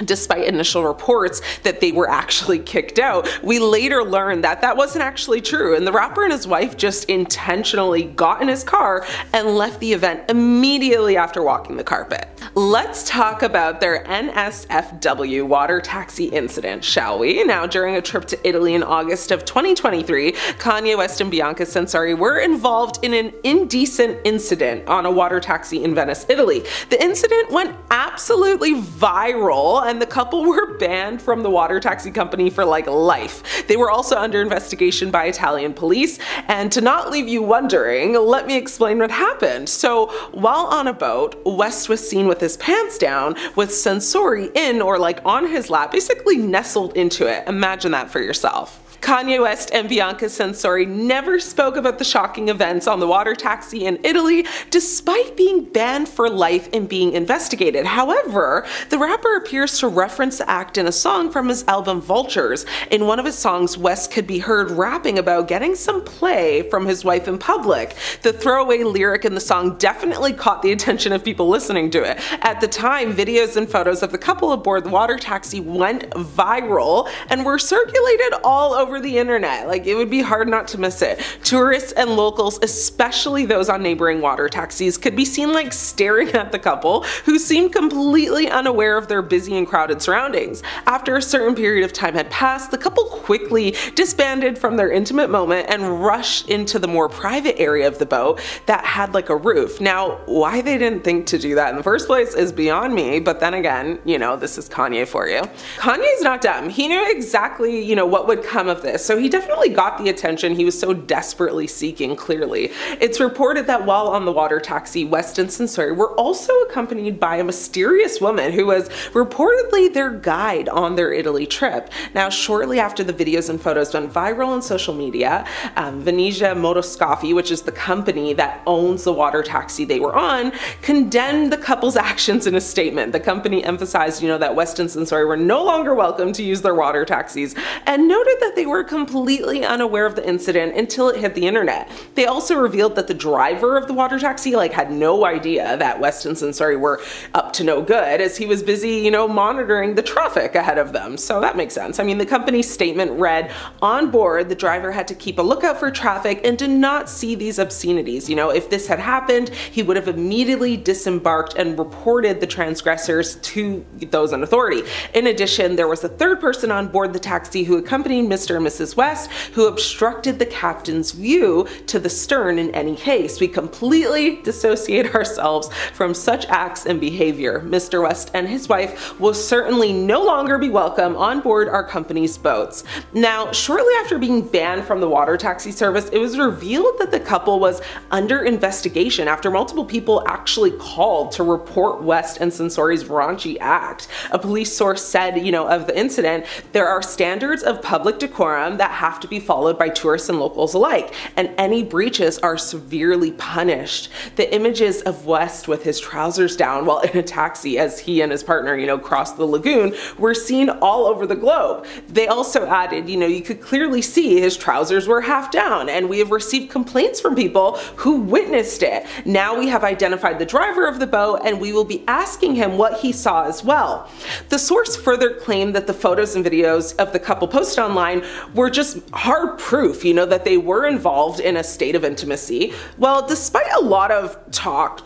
Despite initial reports that they were actually kicked out, we later learned that that wasn't actually true, and the rapper and his wife just intentionally got in his car and left the event immediately after walking the carpet. Let's talk about their NSFW water taxi incident, shall we? Now, during a trip to Italy in August of 2023, Kanye West and Bianca Censori were involved in an indecent incident on a water taxi in Venice, Italy. The incident went absolutely viral, and the couple were banned from the water taxi company for life. They were also under investigation by Italian police, and to not leave you wondering, let me explain what happened. So while on a boat, West was seen with his pants down with Censori in or on his lap, basically nestled into it. Imagine that for yourself. Kanye West and Bianca Censori never spoke about the shocking events on the water taxi in Italy, despite being banned for life and being investigated. However, the rapper appears to reference the act in a song from his album Vultures. In one of his songs, West could be heard rapping about getting some play from his wife in public. The throwaway lyric in the song definitely caught the attention of people listening to it. At the time, videos and photos of the couple aboard the water taxi went viral and were circulated all over the internet. It would be hard not to miss it. Tourists and locals, especially those on neighboring water taxis, could be seen staring at the couple, who seemed completely unaware of their busy and crowded surroundings. After a certain period of time had passed, the couple quickly disbanded from their intimate moment and rushed into the more private area of the boat that had a roof. Now, why they didn't think to do that in the first place place is beyond me, but then again, you know, this is Kanye for you. Kanye's not dumb. He knew exactly, you know, what would come of this, so he definitely got the attention he was so desperately seeking, clearly. It's reported that while on the water taxi, West and Censori were also accompanied by a mysterious woman who was reportedly their guide on their Italy trip. Now, shortly after the videos and photos went viral on social media, Venezia Motoscafi, which is the company that owns the water taxi they were on, condemned the couple's actions in a statement. The company emphasized, you know, that West and Censori were no longer welcome to use their water taxis, and noted that they were completely unaware of the incident until it hit the internet. They also revealed that the driver of the water taxi had no idea that West and Censori were up to no good, as he was busy, you know, monitoring the traffic ahead of them. So that makes sense. I mean, the company's statement read, "On board, the driver had to keep a lookout for traffic and did not see these obscenities. You know, if this had happened, he would have immediately disembarked and reported the transgressors to those in authority." In addition, there was a third person on board the taxi who accompanied Mr. and Mrs. West, who obstructed the captain's view to the stern in any case. We completely dissociate ourselves from such acts and behavior. Mr. West and his wife will certainly no longer be welcome on board our company's boats. Now, shortly after being banned from the water taxi service, it was revealed that the couple was under investigation after multiple people actually called to report West and Censori's raunchy act. A police source said, you know, of the incident, "There are standards of public decorum that have to be followed by tourists and locals alike, and any breaches are severely punished." The images of West with his trousers down while in a taxi as he and his partner, you know, crossed the lagoon were seen all over the globe. They also added, you know, you could clearly see his trousers were half down, and we have received complaints from people who witnessed it. Now we have identified the driver of the boat, and we will be asking him what he saw as well. The source further claimed that the photos and videos of the couple posted online were just hard proof, you know, that they were involved in a state of intimacy. Well, despite a lot of talk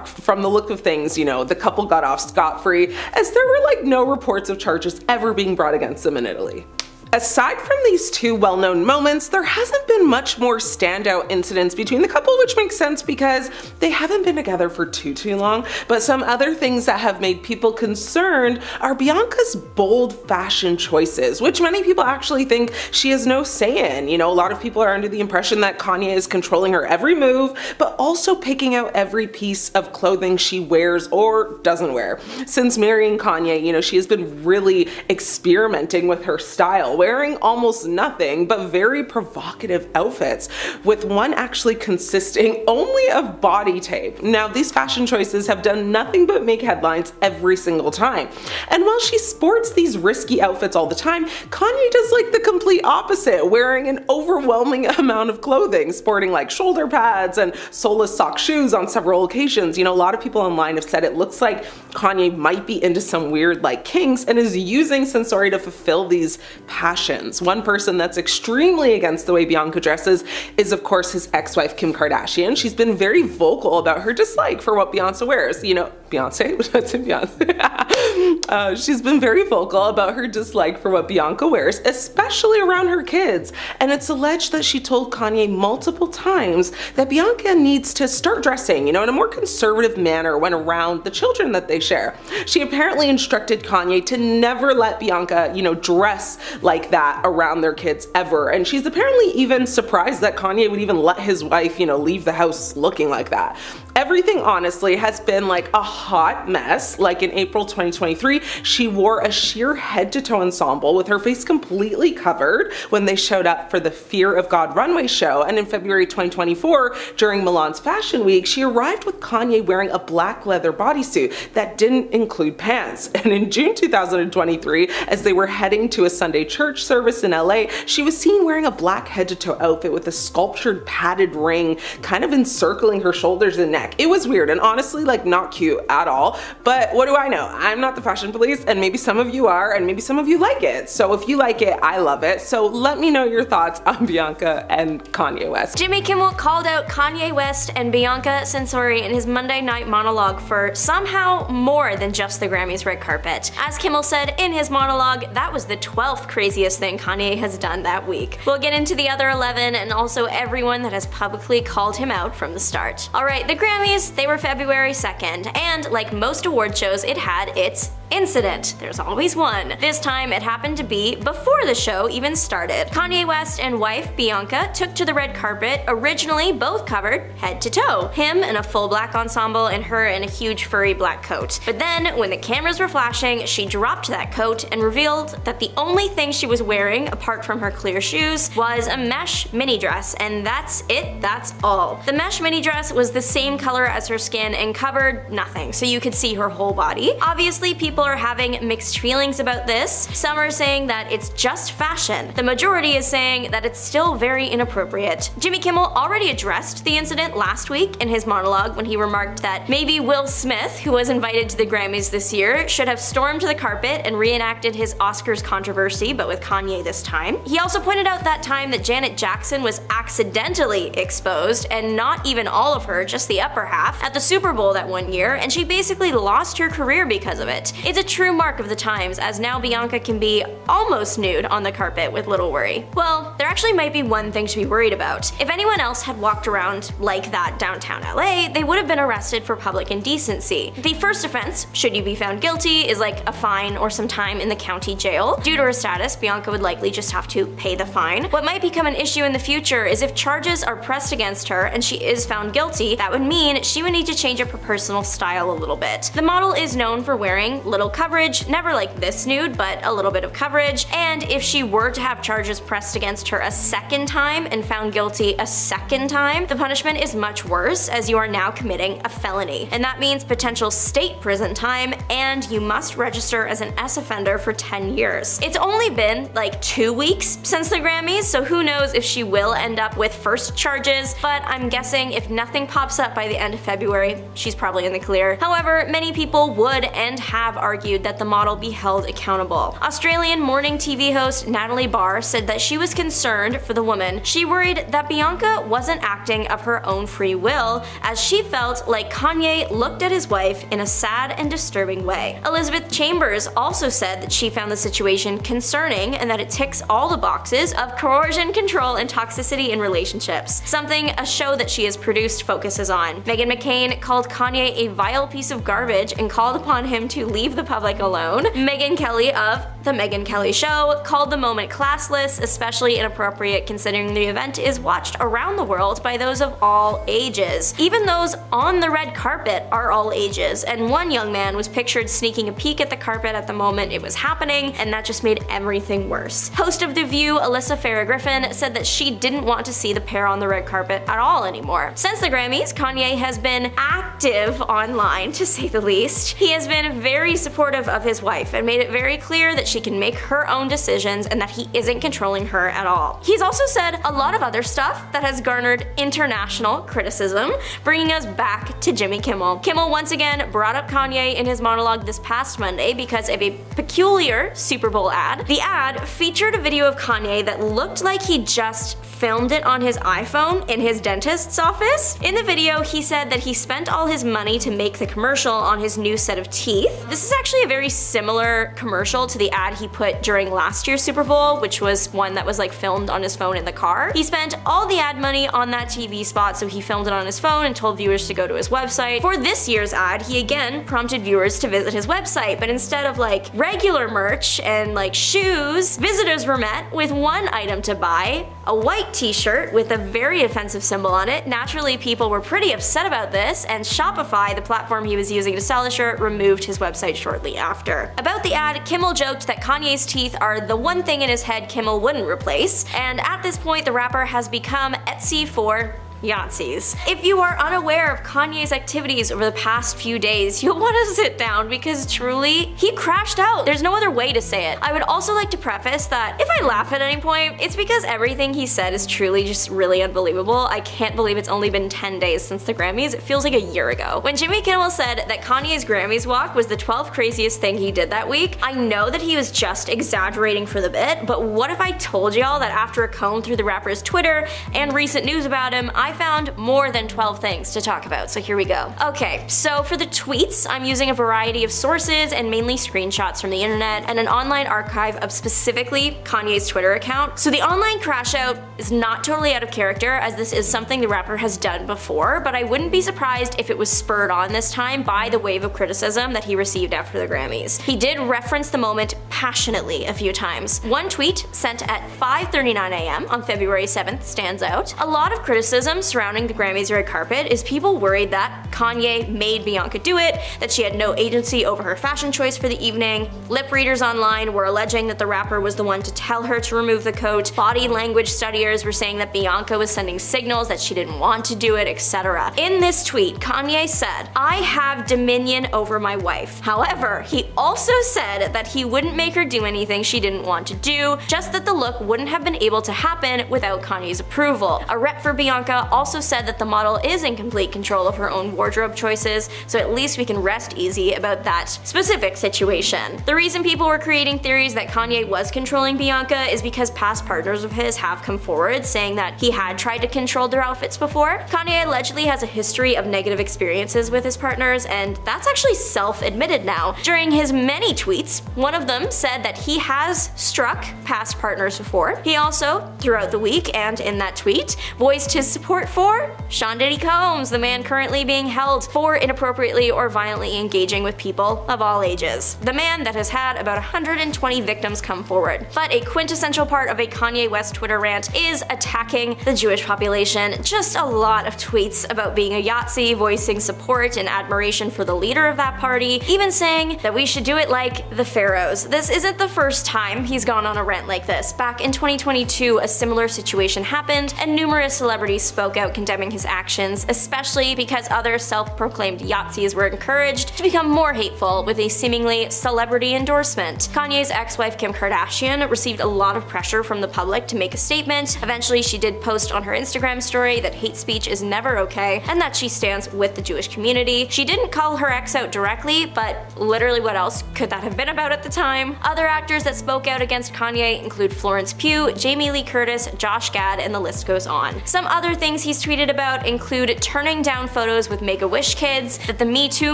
from the look of things, you know, the couple got off scot-free, as there were no reports of charges ever being brought against them in Italy. Aside from these two well-known moments, there hasn't been much more standout incidents between the couple, which makes sense because they haven't been together for too long. But some other things that have made people concerned are Bianca's bold fashion choices, which many people actually think she has no say in. You know, a lot of people are under the impression that Kanye is controlling her every move, but also picking out every piece of clothing she wears or doesn't wear. Since marrying Kanye, you know, she has been really experimenting with her style, wearing almost nothing but very provocative outfits, with one actually consisting only of body tape. Now, these fashion choices have done nothing but make headlines every single time. And while she sports these risky outfits all the time, Kanye does the complete opposite, wearing an overwhelming amount of clothing, sporting shoulder pads and soleless sock shoes on several occasions. You know, a lot of people online have said it looks like Kanye might be into some weird kinks and is using Censori to fulfill these passions. One person that's extremely against the way Bianca dresses is, of course, his ex-wife Kim Kardashian. She's been very vocal about her dislike for what Beyonce wears. You know, Beyonce? What's in Beyonce? She's been very vocal about her dislike for what Bianca wears, especially around her kids. And it's alleged that she told Kanye multiple times that Bianca needs to start dressing, you know, in a more conservative manner when around the children that they share. She apparently instructed Kanye to never let Bianca, you know, dress like that around their kids ever. And she's apparently even surprised that Kanye would even let his wife, you know, leave the house looking like that. Everything honestly has been a hot mess. In April 2023, she wore a sheer head-to-toe ensemble with her face completely covered when they showed up for the Fear of God runway show. And in February 2024, during Milan's Fashion Week, she arrived with Kanye wearing a black leather bodysuit that didn't include pants. And in June 2023, as they were heading to a Sunday church service in LA, she was seen wearing a black head-to-toe outfit with a sculptured padded ring kind of encircling her shoulders and neck. It was weird and honestly not cute at all, but what do I know? I'm not the fashion police, and maybe some of you are, and maybe some of you like it. So if you like it, I love it. So let me know your thoughts on Bianca and Kanye West. Jimmy Kimmel called out Kanye West and Bianca Censori in his Monday night monologue for somehow more than just the Grammys red carpet. As Kimmel said in his monologue, that was the 12th craziest thing Kanye has done that week. We'll get into the other 11 and also everyone that has publicly called him out from the start. Alright, the Grammys Grammys, they were February 2nd, and like most award shows, it had its incident. There's always one. This time it happened to be before the show even started. Kanye West and wife Bianca took to the red carpet, originally both covered head to toe. Him in a full black ensemble and her in a huge furry black coat. But then, when the cameras were flashing, she dropped that coat and revealed that the only thing she was wearing, apart from her clear shoes, was a mesh mini dress, and that's it, that's all. The mesh mini dress was the same color as her skin and covered nothing, so you could see her whole body. Obviously, people are having mixed feelings about this. Some are saying that it's just fashion. The majority is saying that it's still very inappropriate. Jimmy Kimmel already addressed the incident last week in his monologue when he remarked that maybe Will Smith, who was invited to the Grammys this year, should have stormed to the carpet and reenacted his Oscars controversy, but with Kanye this time. He also pointed out that time that Janet Jackson was accidentally exposed, and not even all of her, just the upper half, at the Super Bowl that one year, and she basically lost her career because of it. It's a true mark of the times, as now Bianca can be almost nude on the carpet with little worry. Well, there actually might be one thing to be worried about. If anyone else had walked around like that downtown LA, they would have been arrested for public indecency. The first offense, should you be found guilty, is like a fine or some time in the county jail. Due to her status, Bianca would likely just have to pay the fine. What might become an issue in the future is if charges are pressed against her and she is found guilty, that would mean she would need to change up her personal style a little bit. The model is known for wearing little coverage, never like this nude, but a little bit of coverage, and if she were to have charges pressed against her a second time and found guilty a second time, the punishment is much worse, as you are now committing a felony. And that means potential state prison time, and you must register as an S offender for 10 years. It's only been like 2 weeks since the Grammys, so who knows if she will end up with first charges, but I'm guessing if nothing pops up by the end of February, she's probably in the clear. However, many people would and have argued that the model be held accountable. Australian morning TV host Natalie Barr said that she was concerned for the woman. She worried that Bianca wasn't acting of her own free will, as she felt like Kanye looked at his wife in a sad and disturbing way. Elizabeth Chambers also said that she found the situation concerning and that it ticks all the boxes of coercion, control, and toxicity in relationships, something a show that she has produced focuses on. Meghan McCain called Kanye a vile piece of garbage and called upon him to leave the public alone. Megyn Kelly of The Megyn Kelly Show called the moment classless, especially inappropriate considering the event is watched around the world by those of all ages. Even those on the red carpet are all ages, and one young man was pictured sneaking a peek at the carpet at the moment it was happening, and that just made everything worse. Host of The View, Alyssa Farah Griffin, said that she didn't want to see the pair on the red carpet at all anymore. Since the Grammys, Kanye has been active online, to say the least. He has been very supportive of his wife and made it very clear that she can make her own decisions and that he isn't controlling her at all. He's also said a lot of other stuff that has garnered international criticism, bringing us back to Jimmy Kimmel. Kimmel once again brought up Kanye in his monologue this past Monday because of a peculiar Super Bowl ad. The ad featured a video of Kanye that looked like he just filmed it on his iPhone in his dentist's office. In the video, he said that he spent all his money to make the commercial on his new set of teeth. This is actually a very similar commercial to the ad he put during last year's Super Bowl, which was one that was like filmed on his phone in the car. He spent all the ad money on that TV spot, so he filmed it on his phone and told viewers to go to his website. For this year's ad, he again prompted viewers to visit his website, but instead of like regular merch and like shoes, visitors were met with one item to buy, a white t-shirt with a very offensive symbol on it. Naturally, people were pretty upset about this, and Shopify, the platform he was using to sell the shirt, removed his website shortly after. About the ad, Kimmel joked that Kanye's teeth are the one thing in his head Kimmel wouldn't replace, and at this point the rapper has become Etsy for Yahtzees. If you are unaware of Kanye's activities over the past few days, you'll want to sit down because truly, he crashed out. There's no other way to say it. I would also like to preface that if I laugh at any point, it's because everything he said is truly just really unbelievable. I can't believe it's only been 10 days since the Grammys. It feels like a year ago. When Jimmy Kimmel said that Kanye's Grammys walk was the 12th craziest thing he did that week, I know that he was just exaggerating for the bit, but what if I told y'all that after a comb through the rapper's Twitter and recent news about him, I found more than 12 things to talk about, so here we go. Okay, so for the tweets, I'm using a variety of sources and mainly screenshots from the internet and an online archive of specifically Kanye's Twitter account. So the online crash out is not totally out of character, as this is something the rapper has done before, but I wouldn't be surprised if it was spurred on this time by the wave of criticism that he received after the Grammys. He did reference the moment passionately a few times. One tweet sent at 5:39 a.m. on February 7th stands out. A lot of criticism surrounding the Grammys red carpet is people worried that Kanye made Bianca do it, that she had no agency over her fashion choice for the evening. Lip readers online were alleging that the rapper was the one to tell her to remove the coat. Body language studiers were saying that Bianca was sending signals that she didn't want to do it, etc. In this tweet, Kanye said, "I have dominion over my wife." However, he also said that he wouldn't make her do anything she didn't want to do, just that the look wouldn't have been able to happen without Kanye's approval. A rep for Bianca also said that the model is in complete control of her own wardrobe choices, so at least we can rest easy about that specific situation. The reason people were creating theories that Kanye was controlling Bianca is because past partners of his have come forward saying that he had tried to control their outfits before. Kanye allegedly has a history of negative experiences with his partners, and that's actually self-admitted now. During his many tweets, one of them said that he has struck past partners before. He also, throughout the week and in that tweet, voiced his support for Sean Diddy Combs, the man currently being held for inappropriately or violently engaging with people of all ages. The man that has had about 120 victims come forward. But a quintessential part of a Kanye West Twitter rant is attacking the Jewish population. Just a lot of tweets about being a Yahtzee, voicing support and admiration for the leader of that party, even saying that we should do it like the pharaohs. This isn't the first time he's gone on a rant like this. Back in 2022, a similar situation happened, and numerous celebrities spoke out condemning his actions, especially because other self-proclaimed Yahtzees were encouraged to become more hateful with a seemingly celebrity endorsement. Kanye's ex-wife Kim Kardashian received a lot of pressure from the public to make a statement. Eventually, she did post on her Instagram story that hate speech is never okay and that she stands with the Jewish community. She didn't call her ex out directly, but literally what else could that have been about at the time? Other actors that spoke out against Kanye include Florence Pugh, Jamie Lee Curtis, Josh Gad, and the list goes on. Some other things he's tweeted about include turning down photos with Make-A-Wish kids, that the Me Too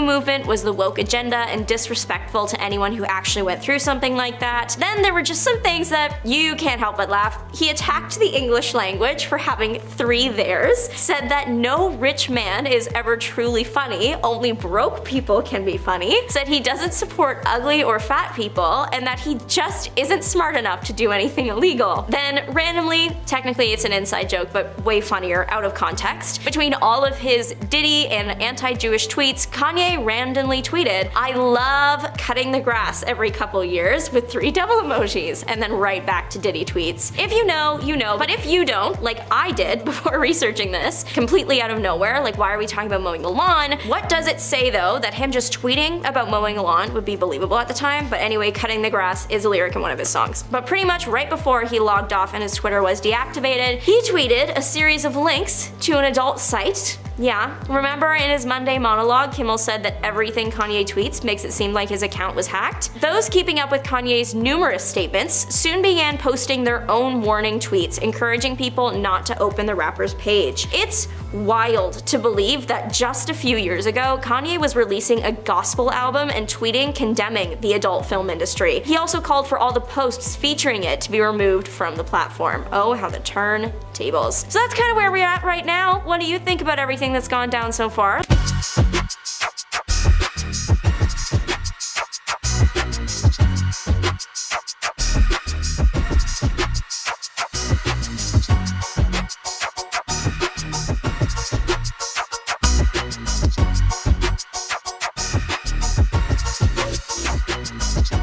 movement was the woke agenda and disrespectful to anyone who actually went through something like that. Then there were just some things that you can't help but laugh. He attacked the English language for having 3 theirs, said that no rich man is ever truly funny, only broke people can be funny, said he doesn't support ugly or fat people, and that he just isn't smart enough to do anything illegal. Then randomly, technically it's an inside joke, but way funnier out of context, between all of his Diddy and anti-Jewish tweets, Kanye randomly tweeted, "I love cutting the grass every couple years," with 3 devil emojis, and then right back to Diddy tweets. If you know, you know, but if you don't, like I did before researching this, completely out of nowhere, like why are we talking about mowing the lawn? What does it say though that him just tweeting about mowing the lawn would be believable at the time? But anyway, cutting the grass is a lyric in one of his songs. But pretty much right before he logged off and his Twitter was deactivated, he tweeted a series of links to an adult site. Yeah, remember in his Monday monologue, Kimmel said that everything Kanye tweets makes it seem like his account was hacked? Those keeping up with Kanye's numerous statements soon began posting their own warning tweets, encouraging people not to open the rapper's page. It's wild to believe that just a few years ago, Kanye was releasing a gospel album and tweeting condemning the adult film industry. He also called for all the posts featuring it to be removed from the platform. Oh, how the turntables. So that's kind of where we're at right now. What do you think about everything that's gone down so far?